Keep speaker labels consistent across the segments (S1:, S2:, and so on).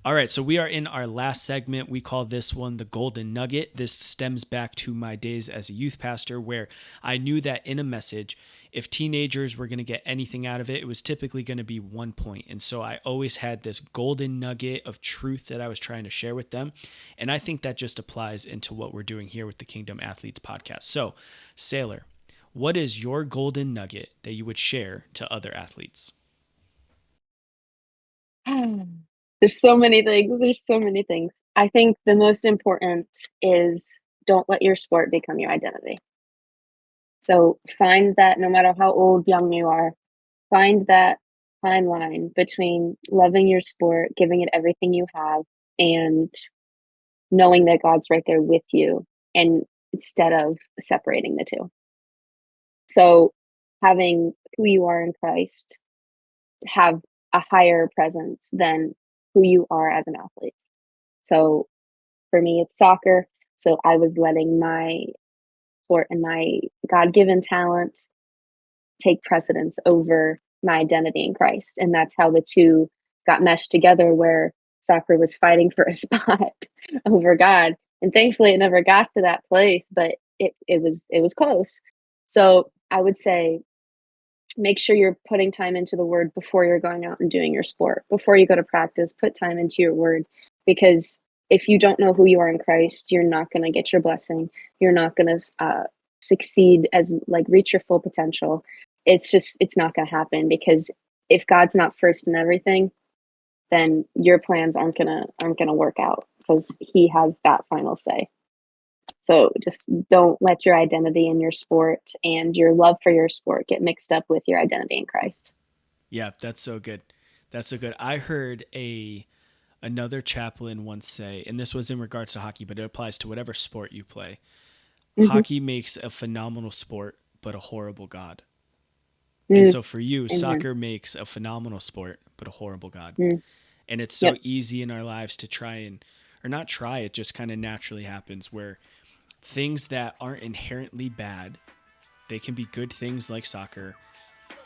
S1: All right, so we are in our last segment. We call this one the Golden Nugget. This stems back to my days as a youth pastor, where I knew that in a message, if teenagers were going to get anything out of it, it was typically going to be 1 point. And so I always had this golden nugget of truth that I was trying to share with them. And I think that just applies into what we're doing here with the Kingdom Athletes podcast. So, Sailor, what is your golden nugget that you would share to other athletes?
S2: There's so many things. There's so many things. I think the most important is don't let your sport become your identity. So find that no matter how old, young you are, find that fine line between loving your sport, giving it everything you have, and knowing that God's right there with you, and instead of separating the two. So having who you are in Christ have a higher presence than who you are as an athlete. So for me, it's soccer. So I was letting my sport and my God given talent take precedence over my identity in Christ. And that's how the two got meshed together, where soccer was fighting for a spot over God. And thankfully it never got to that place, but it was close. So I would say make sure you're putting time into the word before you're going out and doing your sport. Before you go to practice, put time into your word, because if you don't know who you are in Christ, you're not going to get your blessing. You're not going to succeed as like reach your full potential. It's not going to happen, because if God's not first in everything, then your plans aren't gonna work out, because He has that final say. So just don't let your identity in your sport and your love for your sport get mixed up with your identity in Christ.
S1: Yeah, that's so good. That's so good. I heard a another chaplain once say, and this was in regards to hockey, but it applies to whatever sport you play.
S2: Hmm.
S1: Hockey makes a phenomenal sport, but a horrible God. And
S2: Mm,
S1: so for you,
S2: amen.
S1: soccer makes a phenomenal sport, but a horrible God.
S2: Mm,
S1: And it's so
S2: yep.
S1: easy in our lives to try and, or not try, it just kind of naturally happens where things that aren't inherently bad, they can be good things like soccer,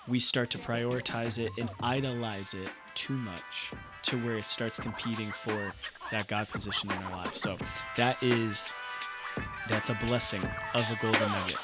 S1: we start to prioritize it and idolize it too much to where it starts competing for that God position in our lives. So that is that's a blessing of a golden nugget.